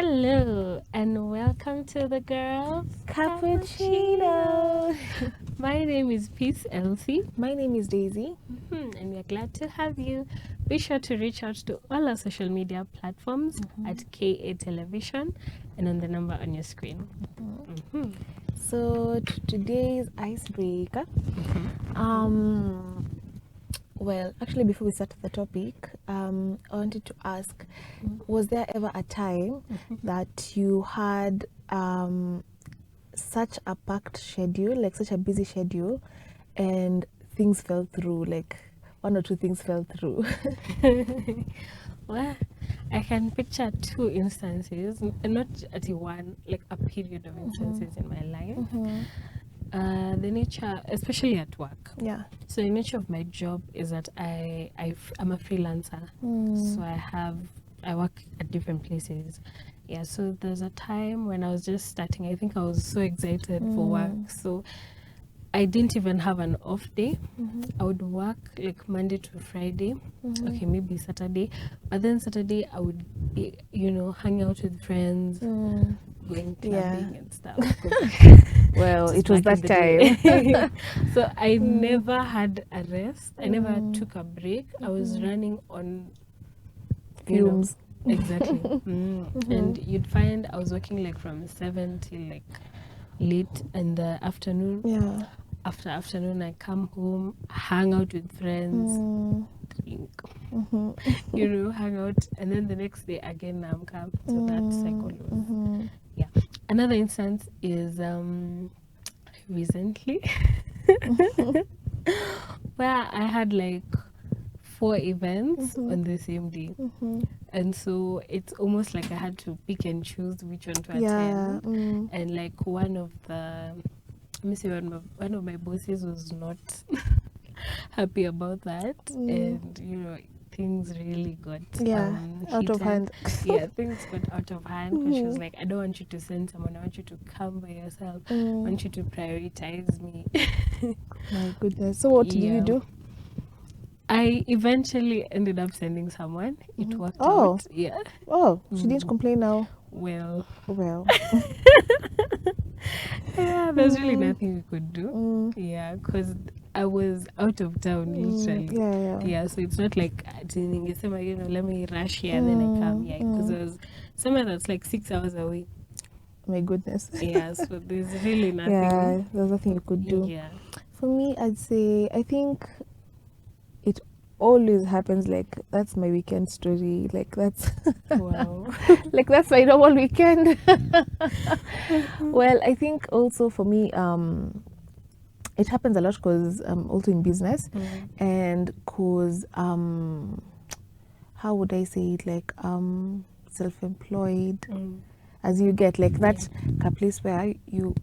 Hello and welcome to the Girls Cappuccino. My name is Peace Elsie. My name is Daisy. And we are glad to have you. Be sure to reach out to all our social media platforms at KA Television and on the number on your screen. So today's icebreaker. Well, actually, before we start the topic, I wanted to ask: was there ever a time that you had such a packed schedule, like such a busy schedule, and things fell through, like one or two things fell through? Well, I can picture two instances, not at one, like a period of instances in my life. The nature, especially at work. Yeah. So the nature of my job is that I'm a freelancer. So I work at different places. Yeah, so there's a time when I was just starting. I think I was so excited for work. So I didn't even have an off day. I would work like Monday to Friday. Okay, maybe Saturday. But then Saturday I would be, hang out with friends, going clubbing and stuff. Well, Just it was back that in the time. day. So I never had a rest. I never took a break. I was running on Fumes. Exactly. And you'd find I was working like from 7 till like late in the afternoon. Yeah. After afternoon, I come home, hang out with friends, drink, hang out, and then the next day again I'm come. So that cycle was, yeah. Another instance is recently where I had like 4 events on the same day. And so it's almost like I had to pick and choose which one to attend. And like one of my bosses was not happy about that. And, things really got out of hand. Yeah, things got out of hand because she was like, I don't want you to send someone. I want you to come by yourself. I want you to prioritize me. My goodness. So what did you do? I eventually ended up sending someone. It worked out. Yeah. Oh, she didn't complain now. Well. Yeah, there's really nothing we could do. Yeah, because I was out of town literally. Yeah, so it's not like let me rush here and then I come. Yeah, because it was somewhere that's like 6 hours away. My goodness. Yeah, so there's really nothing. Yeah, there's nothing you could do. Yeah. For me, I'd say I think it always happens. Like that's my weekend story. Like that's Wow. like that's my normal weekend. Well, I think also for me, it happens a lot because I'm also in business, and because how would I say it, like self-employed. As you get like that's a place where you're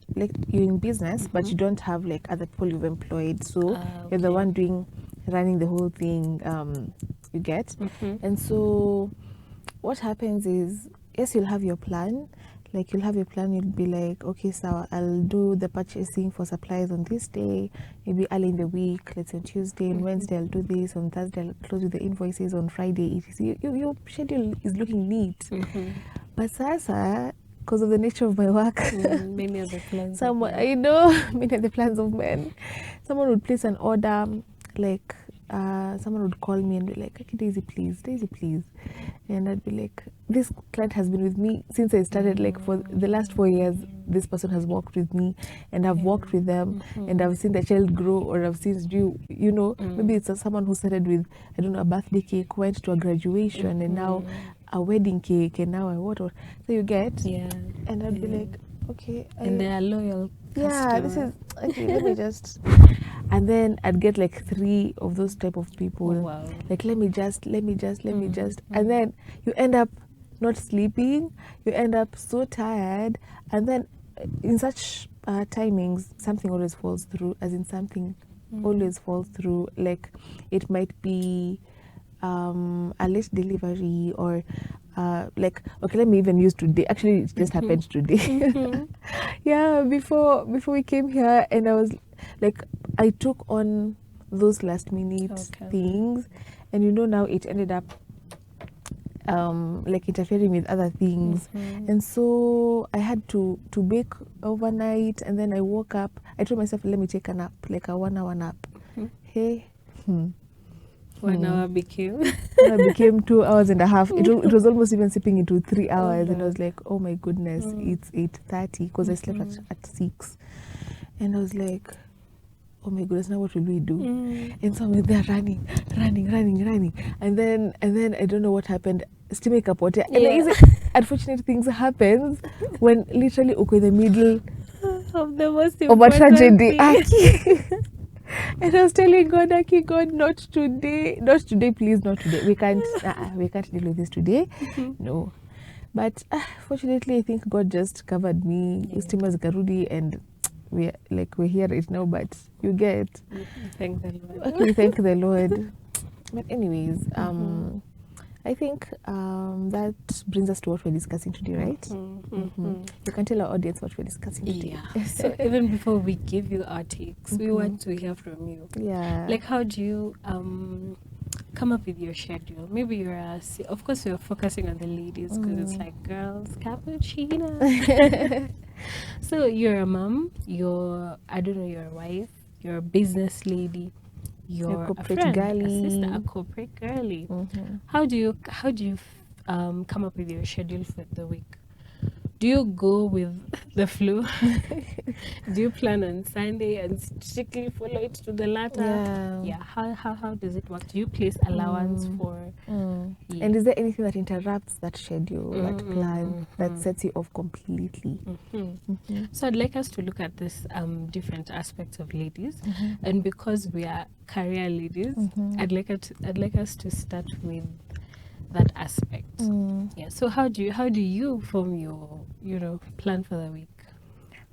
in business, but you don't have like other people you've employed, so you're the one running the whole thing. You get, and so what happens is, yes, you'll have your plan. Like you'll have your plan, you'll be like, okay, so I'll do the purchasing for supplies on this day, maybe early in the week, let's say on Tuesday, and Wednesday I'll do this, on Thursday I'll close with the invoices, on Friday, etc. Your schedule is looking neat. But Sasa, because of the nature of my work, many of the plans. Many of the plans of men. Someone would place an order, like someone would call me and be like, okay, Daisy, please. And I'd be like, this client has been with me since I started, like for the last 4 years. This person has worked with me, and I've worked with them, and I've seen the child grow, or I've seen maybe it's someone who started with, I don't know, a birthday cake, went to a graduation, and now a wedding cake, and now so you get, and I'd be like, okay, and they are loyal customers. This is okay, let me just, and then I'd get like 3 of those type of people. Wow. Like let me just, and then you end up not sleeping, you end up so tired, and then in such timings something always falls through, always falls through. Like it might be a late delivery, or like, okay, let me even use today. Actually, it just happened today. Yeah, before we came here, and I was like, I took on those last minute things, and now it ended up like interfering with other things. And so I had to bake overnight, and then I woke up. I told myself, let me take a nap, like a 1 hour nap. Hey. 1 hour became 2 hours and a half. It was almost even sipping into 3 hours. Oh, And I was like, oh my goodness, it's 8:30 because I slept at 6. And I was like, oh my goodness, now what will we do? And so I'm there running. And then I don't know what happened. Still make up water. And unfortunate things happens when literally uko in the middle of the most of a tragedy. thing. And I was telling God, Aki, God, not today, please, not today. We can't deal with this today. No. But fortunately, I think God just covered me. Stima zikarudi, and we're here right now. But you get. Thank the Lord. Okay, thank the Lord. But anyways, I think that brings us to what we're discussing today, right? You can tell our audience what we're discussing today. Yeah. So even before we give you our takes, we want to hear from you. Yeah. Like, how do you come up with your schedule? Maybe you're of course we're focusing on the ladies because it's like Girls Cappuccino. So you're a mom, you're a wife, you're a business lady, you're a friend, a sister, a corporate girly. How do you come up with your schedule for the week? Do you go with the flow? Do you plan on Sunday and strictly follow it to the letter? Yeah. How does it work? Do you place allowance for? Yeah. And is there anything that interrupts that schedule, that plan, that sets you off completely? So I'd like us to look at this different aspects of ladies, and because we are career ladies, I'd like us to start with that aspect. Yeah. So how do you form your plan for the week?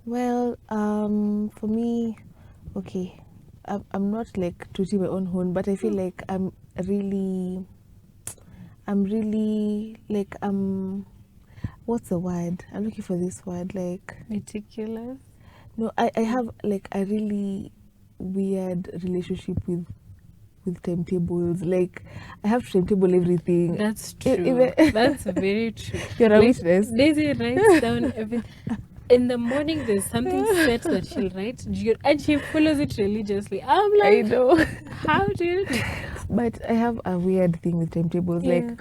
Well, for me, okay, I'm not like tooting my own horn, but I feel like I'm really like what's the word? I'm looking for this word, like meticulous. No, I have like a really weird relationship with timetables. Like I have to timetable everything. That's true. That's very true. You're a witness. Daisy writes down everything. In the morning, there's something set that she'll write, and she follows it religiously. I'm like, I know. How do you? But I have a weird thing with timetables. Like,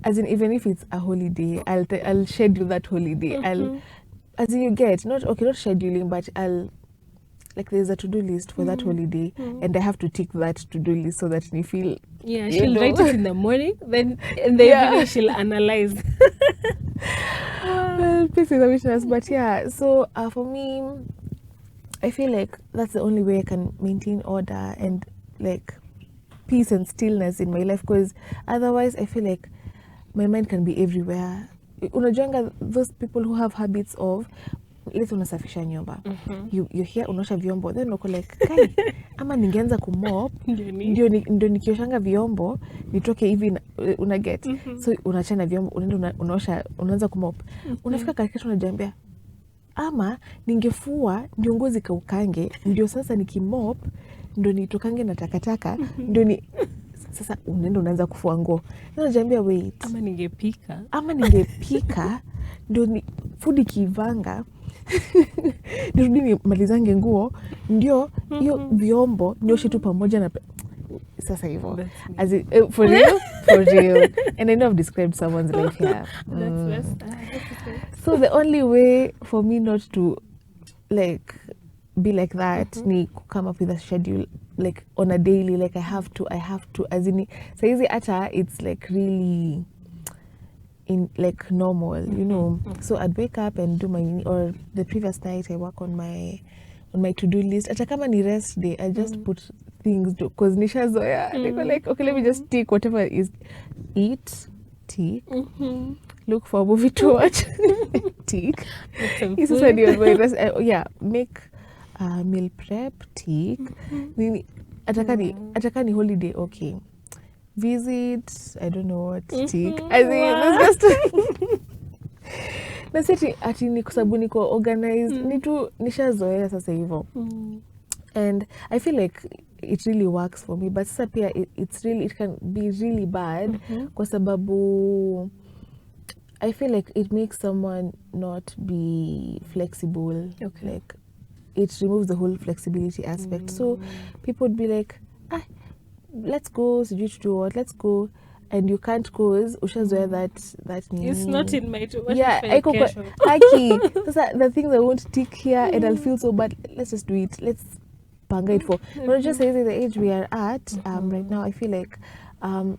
as in, even if it's a holiday, I'll schedule that holiday. As in, you get not scheduling, but like there's a to-do list for that holiday, and I have to tick that to-do list so that you feel. Yeah, she'll write it in the morning, then in the evening she'll analyze. Well, please is a witness, but yeah. So for me, I feel like that's the only way I can maintain order and like peace and stillness in my life. Because otherwise, I feel like my mind can be everywhere. Unajuanga those people who have habits of. Let's unasafisha nyumba. You hear unaosha vyombo, then uko like kai ama ningeanza kumop ndio nikioshanga vyombo nitoke hivi una get. So unachana vyombo unaenda unaanza kumop. Unafika katikati unajiambia ama ningefua ndio ngozi kaukange ndio sasa nikimop ndio nitokange na takataka ndio sasa unaanza kufua nguo. Na unajiambia wait. Ama ningepika ndio ni food ikivanga nirudi nimalizange nguo ndio hiyo vyombo nioshe tu pamoja na sasa hivyo as in, for real and I know I've described someone's life here. So the only way for me not to like be like that ni come up with a schedule like on a daily, like I have to as in saizi ata it's like really in like normal, you know. So I'd wake up and do my, or the previous night I work on my to-do list. Ata kama ni rest day, I just put things to, cause nishazoea. Like okay, let me just tick whatever is eat, tick, look for a movie to watch, tick. This is when you're my rest. Yeah, make meal prep, tick. Ataka ni holiday, okay. Visit, I don't know what, tick. I think it's just naseti ati ni kwa sababu niko organized, nishazoea sasa hivyo. And I feel like it really works for me, but sasa pia it can be really bad kwa sababu I feel like it makes someone not be flexible. Like it removes the whole flexibility aspect. So people would be like, let's go, so you to do what, let's go, and you can't cause ushazoea that it's not in my Aki. The thing that won't tick here and I'll feel so bad. Let's just do it. Let's panga it for. But just say the age we are at right now, I feel like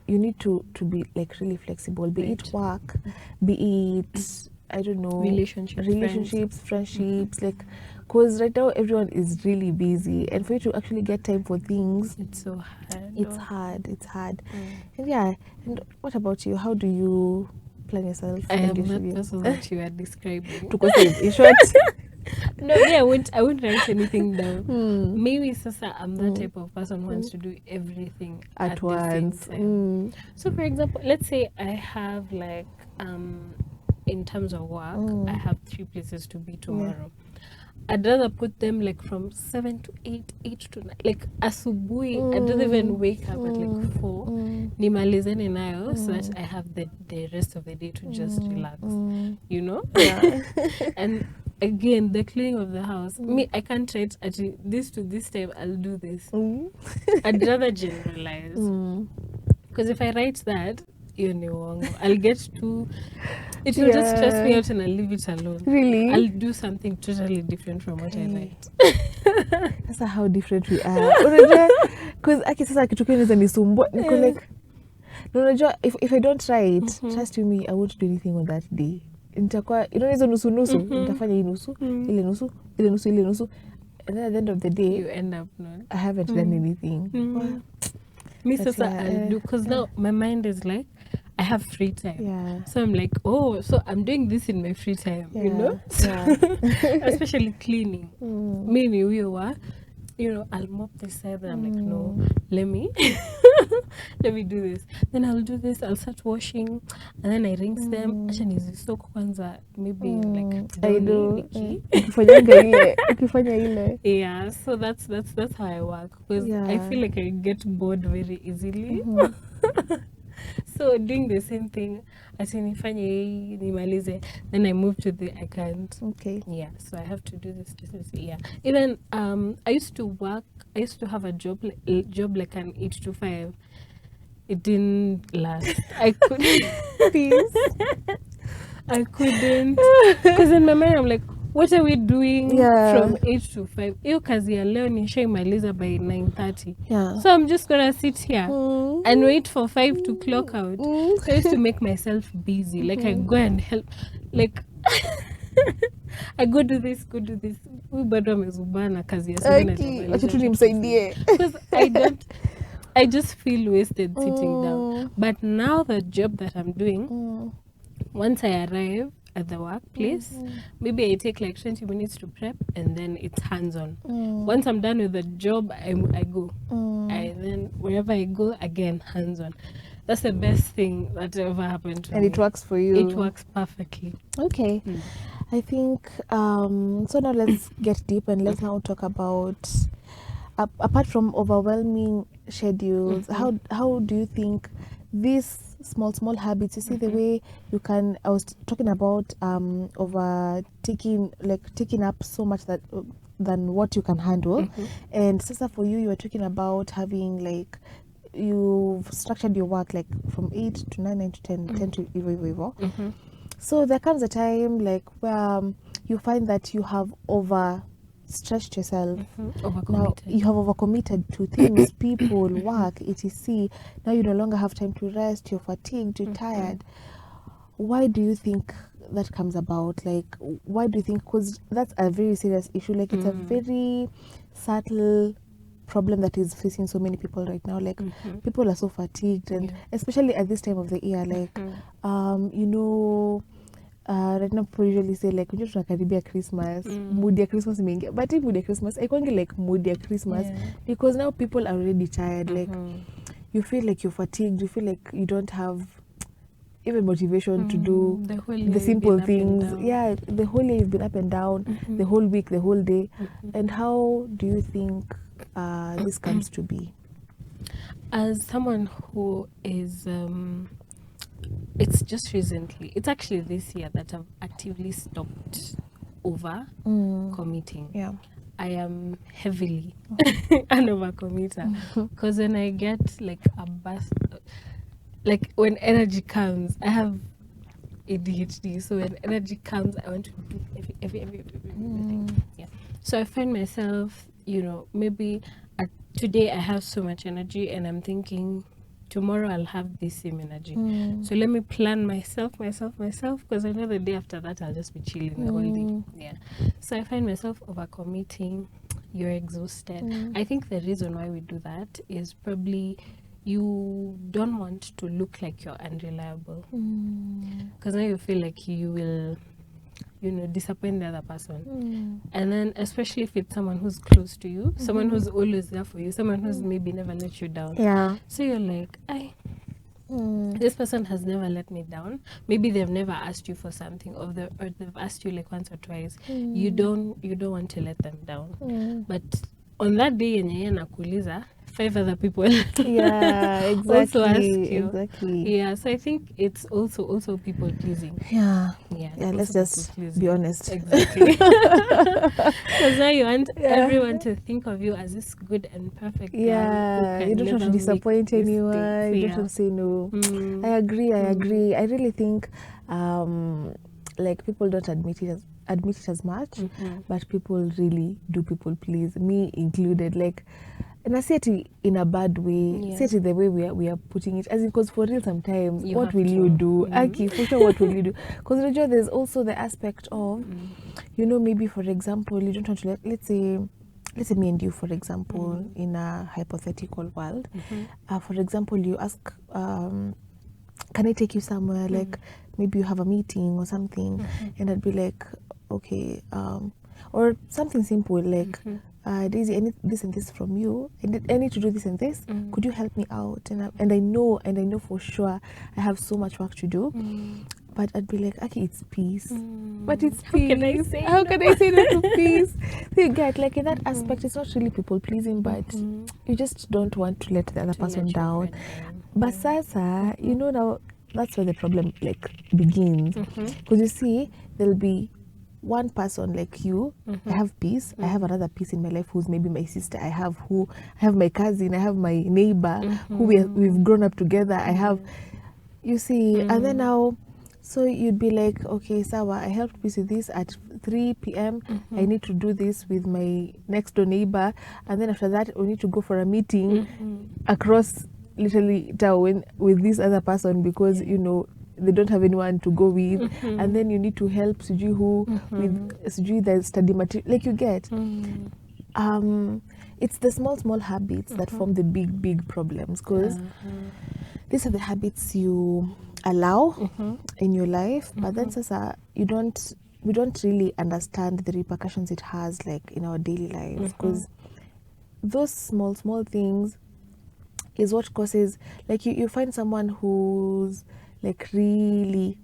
you need to be like really flexible, be it work, be it I don't know, relationships, friendships, like, because right now everyone is really busy, and for you to actually get time for things, it's so hard. It's hard. And yeah, and what about you? How do you plan yourself? I am that person that you are describing. To go in short. No, yeah, I won't write anything down. Maybe Sasa, I'm that type of person who wants to do everything at once. The same time. So for example, let's say I have like in terms of work, I have 3 places to be tomorrow. I'd rather put them like from 7 to 8, 8 to 9, like asubuhi. I don't even wake up at like 4. Nimalizane nayo so that I have the rest of the day to just relax. You know? Yeah. And again, the cleaning of the house. Me, I can't write at this to this time I'll do this. I'd rather generalize. Because if I write that, I'll get to it will just stress me out and I'll leave it alone. Really? I'll do something totally different from what I write. That's how different we are. Because sasa kitu kinaweza nisumbua. Niko like, unajua, if I don't write, trust you me, I won't do anything on that day. Nitakuwa hizo nusu nitafanya hii nusu, ile nusu, ile nusu, and then at the end of the day you end up not. I haven't done anything. Me sasa I'll do, because now my mind is like, I have free time. Yeah. So I'm like, oh, so I'm doing this in my free time, you know? Especially cleaning. Maybe we were, I'll mop this side, and I'm like, no, let me do this. Then I'll do this, I'll start washing, and then I rinse them. Actually, soak kwanza, maybe like I do. Yeah, so that's how I work, because I feel like I get bored very easily. So doing the same thing, then I move to the I can't. Okay. Yeah, so I have to do this. Yeah. Even I used to have a job like an 8 to 5. It didn't last. I couldn't. Please. I couldn't. Because in my mind I'm like, what are we doing from 8 to 5? Hiyo kazi ya leo nishaimaliza by 9:30. Yeah. So I'm just gonna sit here and wait for 5 to clock out. So I used to make myself busy. Like I go and help. Like I go do this. Huyu bado amezubana kazi ya sana. Acha tu nimsaidie. Because I just feel wasted sitting down. But now the job that I'm doing, once I arrive at the workplace, maybe I take like 20 minutes to prep, and then it's hands-on. Once I'm done with the job, I go. Then wherever I go, again, hands-on. That's the best thing that ever happened to me. And it works for you. It works perfectly. Okay. I think, so now let's get deep and let's now talk about, apart from overwhelming schedules, how do you think these small habits, you see the way you can, I was talking about taking up so much than what you can handle, and sasa for you were talking about having like, you've structured your work like from 8 to 9, 9 to 10, 10 to evo. So there comes a time like where you find that you have overstretched yourself. Now you have overcommitted to things, people, work, etc. Now you no longer have time to rest, you're fatigued, you're tired. Why do you think that comes about? Like, why do you think? Because that's a very serious issue. Like, it's a very subtle problem that is facing so many people right now. Like, people are so fatigued, and especially at this time of the year, like, right now people usually say like, unajua tunakaribia Christmas, mood ya Christmas imeingia, but hii mood ya Christmas haikuangi like mood ya Christmas, because now people are already tired. Like, you feel like you're fatigued, you feel like you don't have even motivation to do the simple things. The whole year you've been up and down, the whole week, the whole day. And how do you think this comes to be? As someone who is, it's just recently, it's actually this year that I've actively stopped over committing. Yeah. I am heavily an overcommitter, because when I get like a burst, like when energy comes, I have ADHD, so when energy comes, I want to do everything. Yeah. So I find myself, maybe today I have so much energy, and I'm thinking tomorrow I'll have this same energy. So let me plan myself, because I know the day after that I'll just be chilling the whole day. Yeah. So I find myself overcommitting. You're exhausted. I think the reason why we do that is probably you don't want to look like you're unreliable, because now you feel like you will disappoint the other person. And then especially if it's someone who's close to you, someone who's always there for you, someone who's maybe never let you down. Yeah. So you're like, this person has never let me down. Maybe they've never asked you for something, or they've asked you like once or twice. You don't want to let them down. But on that day yenye nakuuliza, 5 other people Yeah, exactly. also ask you. Exactly. Yeah, so I think it's also people pleasing. Yeah. Yeah, Let's just be honest. Exactly. Because now you want everyone to think of you as this good and perfect girl. Yeah, you don't want to disappoint anyone. You don't want to say no. I agree. I really think like people don't admit it as much, but people really do people please, me included. Like, and I say it in a bad way, say it the way we are putting it, as in, because for real sometimes, what will you do? Aki, for sure, what will you do? Because there's also the aspect of, maybe for example, you don't want to let's say me and you, for example, in a hypothetical world, for example, you ask, can I take you somewhere? Like, maybe you have a meeting or something, and I'd be like, okay, or something simple like, Daisy, I need this and this from you. I need to do this and this. Could you help me out? And I know for sure I have so much work to do. But I'd be like, okay, it's peace. But it's peace. How can I say no to peace? So you get, like, in that aspect, it's not really people pleasing, but you just don't want to let the other person down. But sasa, now that's where the problem like begins. Because you see, there'll be one person like you, I have peace. I have another piece in my life who's maybe my sister. I have my cousin. I have my neighbor who we've grown up together. I have, you see, and then now, so you'd be like, okay, Sawa, I helped peace with this at 3 p.m. I need to do this with my next door neighbor, and then after that, we need to go for a meeting across literally town with this other person because they don't have anyone to go with, and then you need to help Suji who with Suji the study material, like you get. It's the small habits that form the big problems, because these are the habits you allow in your life, but then sasa we don't really understand the repercussions it has like in our daily lives, because those small things is what causes, like you find someone who's like really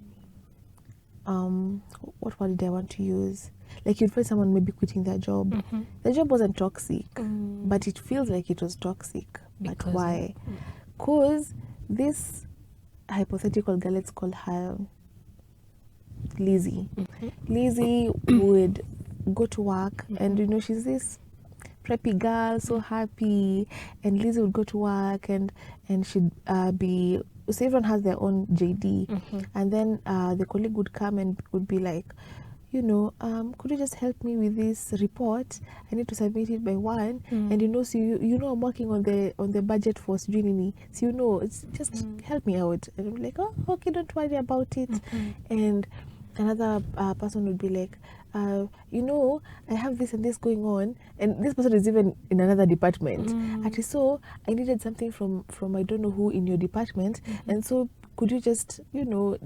what word did I want to use? Like you'd find someone maybe quitting their job. The job wasn't toxic, but it feels like it was toxic. But why? Because this hypothetical girl, let's call her Lizzie. Lizzie would go to work and she's this preppy girl, so happy, and Lizzie would go to work and she'd be, so everyone has their own JD, and then the colleague would come and would be like, could you just help me with this report? I need to submit it by 1, and so I'm working on the budget for Sujinini, so it's just help me out, and I'm like, oh, okay, don't worry about it, and another person would be like, I have this and this going on, and this person is even in another department. Actually, so I needed something from I don't know who in your department, and so could you just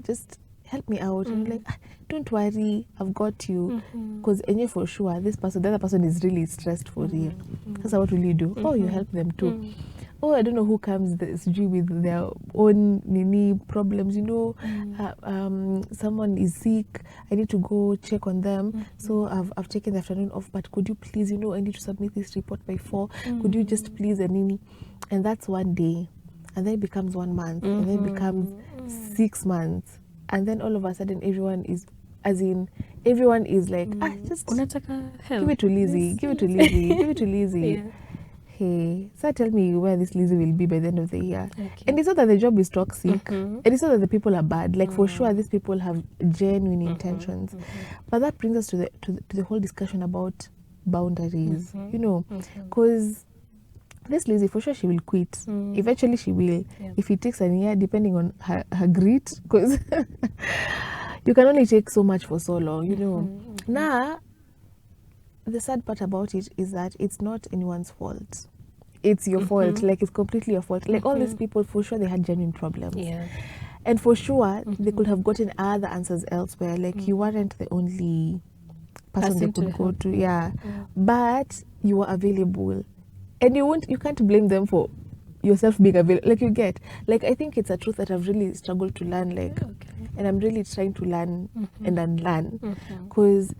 just help me out? And I'm like, don't worry, I've got you, because for sure the other person is really stressed for real. So what will you do? Oh, you help them too. oh, I don't know who comes with their own nini problems, someone is sick, I need to go check on them, so I've taken the afternoon off, but could you please, I need to submit this report by 4, could you just please, and that's one day, and then it becomes 1 month, and then it becomes 6 months, and then all of a sudden everyone is like, just give it to Lizzie, give it to Lizzie, give it to Lizzie. Yeah. Hey, so tell me where this Lizzie will be by the end of the year. Okay. And it's not that the job is toxic, and it's not that the people are bad. Like for sure, these people have genuine intentions. But that brings us to the whole discussion about boundaries. Because this Lizzie, for sure, she will quit. Eventually, she will. Yeah. If it takes a year, depending on her grit, because you can only take so much for so long. Now, the sad part about it is that it's not anyone's fault. It's your fault. Like, it's completely your fault. Like, all these people, for sure, they had genuine problems. Yeah. And for sure, they could have gotten other answers elsewhere. Like, you weren't the only person they could go to. Yeah. But you were available. And you can't blame them for yourself being available. Like, you get. Like, I think it's a truth that I've really struggled to learn. Like, and I'm really trying to learn and unlearn. Because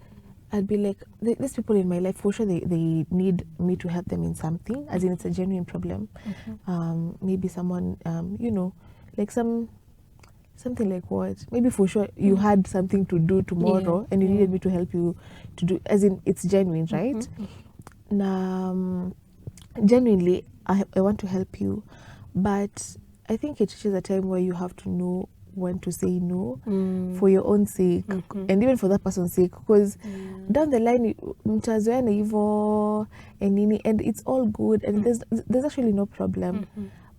I'd be like, these people in my life, for sure, they need me to help them in something, as in it's a genuine problem. Maybe someone, like something like what? Maybe for sure you had something to do tomorrow and you needed me to help you to do, as in it's genuine, right? Now, genuinely, I want to help you, but I think it reaches a time where you have to know when to say no for your own sake and even for that person's sake, because down the line mtazoeana hivyo and it's all good and there's actually no problem,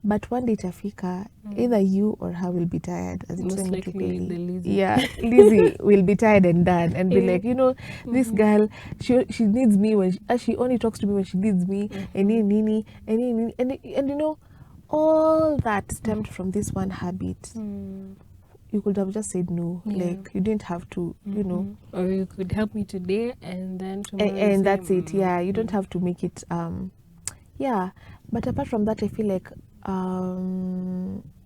but one day itafika, either you or her will be tired, as most likely the Lizzie. Yeah, Lizzie will be tired and done and be like, this girl, she needs me when she only talks to me when she needs me, and all that stemmed from this one habit. You could have just said no. Like, you didn't have to, Or you could help me today and then tomorrow. And that's it. Yeah, you don't have to make it. Yeah, but apart from that, I feel like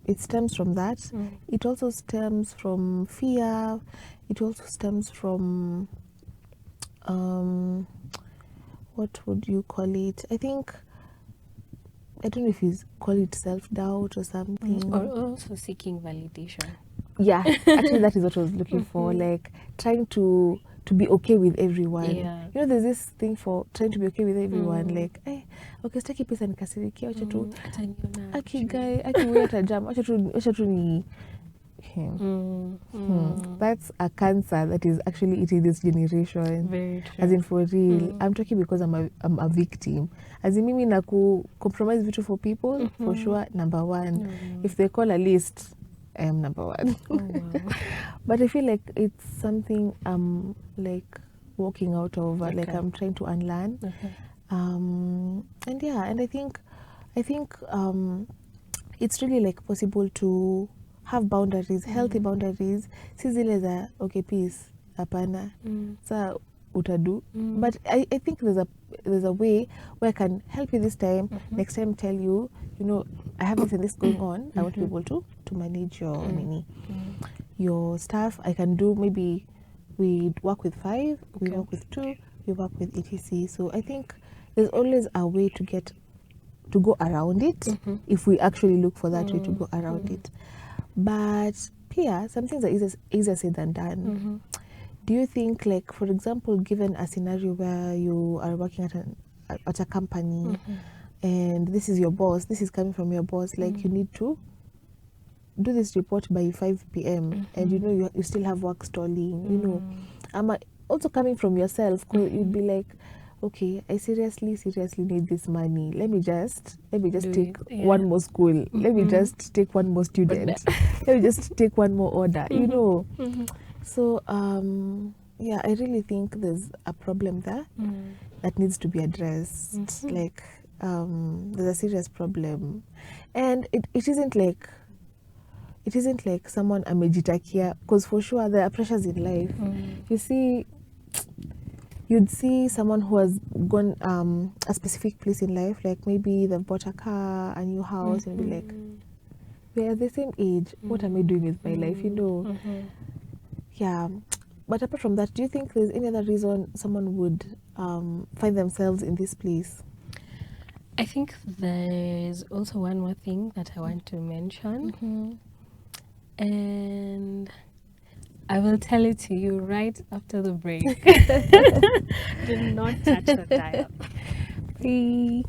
it stems from that. It also stems from fear. It also stems from what would you call it? I don't know if you call it self-doubt or something. Or also seeking validation. Yeah, actually that is what I was looking for. Like, trying to be okay with everyone. Yeah. There's this thing for trying to be okay with everyone. Like, okay, sitaki pesa nikasirikia, wacha tu aki guy, aki wewe atajam, wacha tu ni That's a cancer that is actually eating this generation. Very true. As in, for real. I'm talking because I'm a victim. As in, mimi na compromise vitu for people, for sure, number one. If they call a list, I am number one. Oh, wow. But I feel like it's something I'm like walking out of, like I'm trying to unlearn. And yeah, and I think it's really like possible to have boundaries, healthy boundaries. Si zile za okay, peace, hapana. Sa utadu. But I think there's a way where I can help you this time. Next time tell you, I have this and this going on. I want to be able to manage your your stuff. I can do, maybe we work with 5, we work with 2, we work with etc. So I think there's always a way to go around it if we actually look for that way to go around it. But yeah, some things are easier said than done. Do you think, like, for example, given a scenario where you are working at a company and this is your boss, this is coming from your boss, like you need to do this report by 5 p.m. and you still have work stalling, also coming from yourself, you'd be like, okay, I seriously need this money. Let me just take one more school. Let me just take one more student. Let me just take one more order, So, yeah, I really think there's a problem there that needs to be addressed. Like, there's a serious problem. And it isn't like someone amejitakia, because for sure there are pressures in life. You see, you'd see someone who has gone a specific place in life, like maybe they've bought a car, a new house, and be like, we're at the same age. What am I doing with my life? You know? Yeah. But apart from that, do you think there's any other reason someone would find themselves in this place? I think there's also one more thing that I want to mention, and I will tell it to you right after the break. Do not touch the dial. Bye.